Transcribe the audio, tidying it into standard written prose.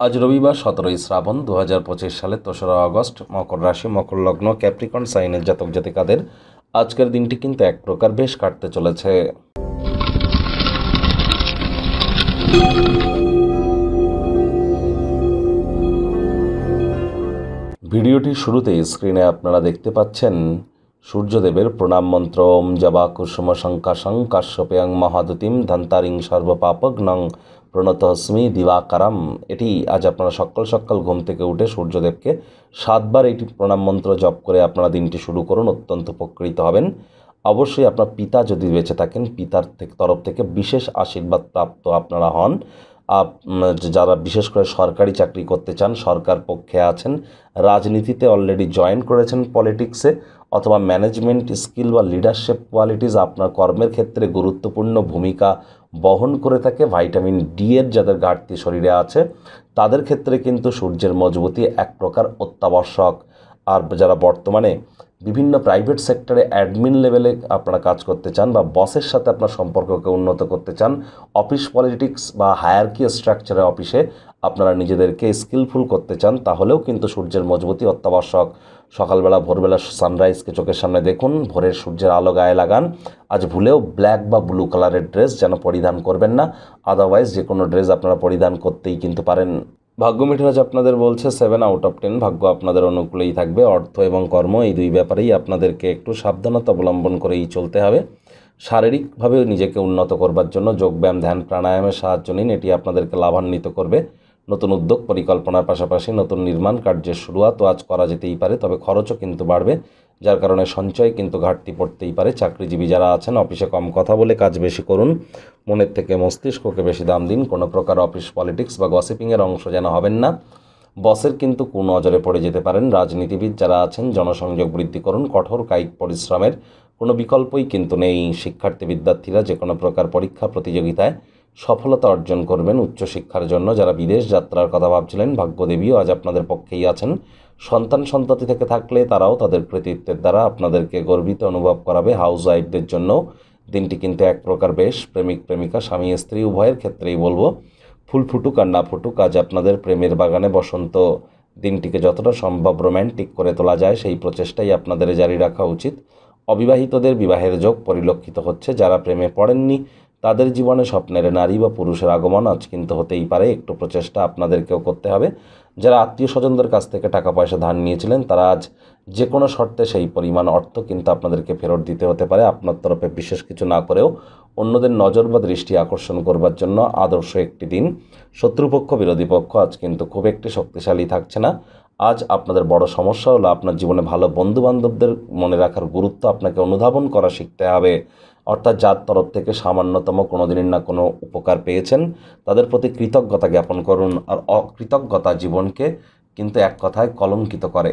আজ রবিবার 17ই শ্রাবণ 2025 সালের 3রা আগস্ট। মকর রাশি, মকর লগ্ন, ক্যাপ্রিকন সাইনের জাতক জাতিকাদের আজকের দিনটি কিন্তু এক প্রকার বেশ কাটতে চলেছে। ভিডিওটির শুরুতেই স্ক্রিনে আপনারা দেখতে পাচ্ছেন সূর্যদেবের প্রণাম মন্ত্র। ওম জবা কুসুম শঙ্কাশং কাশ্যপেয়ং মহাদুতিম ধন্তারিং সর্বপাপগ্নং প্রণতস্মি দিবাকারম। এটি আজ আপনারা সকাল সকাল ঘুম থেকে উঠে সূর্যদেবকে 7 বার এটি প্রণাম মন্ত্র জপ করে আপনারা দিনটি শুরু করুন, অত্যন্ত উপকৃত হবেন। অবশ্যই আপনার পিতা যদি বেঁচে থাকেন, পিতার তরফ থেকে বিশেষ আশীর্বাদ প্রাপ্ত আপনারা হন। যারা বিশেষ করে সরকারি চাকরি করতে চান, সরকার পক্ষে আছেন, রাজনীতিতে অলরেডি জয়েন করেছেন পলিটিক্সে, অথবা ম্যানেজমেন্ট স্কিল বা লিডারশিপ কোয়ালিটিস আপনার কর্মের ক্ষেত্রে গুরুত্বপূর্ণ ভূমিকা বহন করে থাকে, ভাইটামিন ডি এর যাদের ঘাটতি শরীরে আছে তাদের ক্ষেত্রে কিন্তু সূর্যের মজবুতি এক প্রকার অত্যাবশ্যক। আর যারা বর্তমানে বিভিন্ন প্রাইভেট সেক্টরে অ্যাডমিন লেভেলে আপনারা কাজ করতে চান বা বসের সাথে আপনার সম্পর্ককে উন্নত করতে চান, অফিস পলিটিক্স বা হায়ারকি স্ট্রাকচারের অফিসে আপনারা নিজেদেরকে স্কিলফুল করতে চান, তাহলেও কিন্তু সূর্যের মজবুতি অত্যাবশ্যক। সকালবেলা ভোরবেলা সানরাইজকে চোখের সামনে দেখুন, ভোরের সূর্যের আলো গায়ে লাগান। আজ ভুলেও ব্ল্যাক বা ব্লু কালারের ড্রেস যেন পরিধান করবেন না, আদারওয়াইজ যে কোনো ড্রেস আপনারা পরিধান করতেই কিন্তু পারেন। ভাগ্য মিঠারাজ আপনাদের বলছে 7 আউট অফ 10, ভাগ্য আপনাদের অনুকূলেই থাকবে। অর্থ এবং কর্ম এই দুই ব্যাপারেই আপনাদেরকে একটু সাবধানতা অবলম্বন করেই চলতে হবে। শারীরিকভাবে নিজেকে উন্নত করবার জন্য যোগব্যায়াম, ধ্যান, প্রাণায়ামের সাহায্য নিন, এটি আপনাদেরকে লাভান্বিত করবে। নতুন উদ্যোগ পরিকল্পনার পাশাপাশি নতুন নির্মাণ কার্যের শুরুয়াতও আজ করা যেতেই পারে, তবে খরচও কিন্তু বাড়বে, যার কারণে সঞ্চয় কিন্তু ঘাটতি পড়তেই পারে। চাকরিজীবী যারা আছেন, অফিসে কম কথা বলে কাজ বেশি করুন, মনের থেকে মস্তিষ্ককে বেশি দাম দিন। কোনো প্রকার অফিস পলিটিক্স বা গসিপিংয়ের অংশ যেন হবেন না, বসের কিন্তু কুনজরে পড়ে যেতে পারেন। রাজনীতিবিদ যারা আছেন, জনসংযোগ বৃদ্ধি করুন, কঠোর কায়িক পরিশ্রমের কোনো বিকল্পই কিন্তু নেই। শিক্ষার্থী বিদ্যার্থীরা যে কোনো প্রকার পরীক্ষা প্রতিযোগিতায় সফলতা অর্জন করবেন। উচ্চশিক্ষার জন্য যারা বিদেশ যাত্রার কথা ভাবছিলেন, ভাগ্যদেবীও আজ আপনাদের পক্ষেই আছেন। সন্তান সন্ততি থেকে থাকলে তারাও তাদের কৃতিত্বের দ্বারা আপনাদেরকে গর্বিত অনুভব করাবে। হাউস ওয়াইফদের জন্য দিনটি কিন্তু এক প্রকার বেশ। প্রেমিক প্রেমিকা, স্বামী স্ত্রী উভয়ের ক্ষেত্রেই বলবো, ফুল ফুটুক আর না ফুটুক, আজ আপনাদের প্রেমের বাগানে বসন্ত। দিনটিকে যতটা সম্ভব রোম্যান্টিক করে তোলা যায় সেই প্রচেষ্টাই আপনাদের জারি রাখা উচিত। অবিবাহিতদের বিবাহের যোগ পরিলক্ষিত হচ্ছে। যারা প্রেমে পড়েননি তাদের জীবনে স্বপ্নের নারী বা পুরুষের আগমন আজ কিন্তু হতেই পারে, একটু প্রচেষ্টা আপনাদেরকেও করতে হবে। যারা আত্মীয় স্বজনদের কাছ থেকে টাকা পয়সা ধার নিয়েছিলেন, তারা আজ যে কোনো শর্তে সেই পরিমাণ অর্থ কিন্তু আপনাদেরকে ফেরত দিতে হতে পারে। আপনার তরফে বিশেষ কিছু না করেও অন্যদের নজর বা দৃষ্টি আকর্ষণ করবার জন্য আদর্শ একটি দিন। শত্রুপক্ষ, বিরোধী পক্ষ আজ কিন্তু খুব একটি শক্তিশালী থাকছে না। আজ আপনাদের বড় সমস্যা হলো আপনার জীবনে ভালো বন্ধুবান্ধবদের মনে রাখার গুরুত্ব আপনাকে অনুধাবন করা শিখতে হবে। অর্থাৎ যার তরফ থেকে সামান্যতম কোনো দিনের না কোনো উপকার পেয়েছেন, তাদের প্রতি কৃতজ্ঞতা জ্ঞাপন করুন। আর অকৃতজ্ঞতা জীবনকে কিন্তু এক কথায় কলঙ্কিত করে।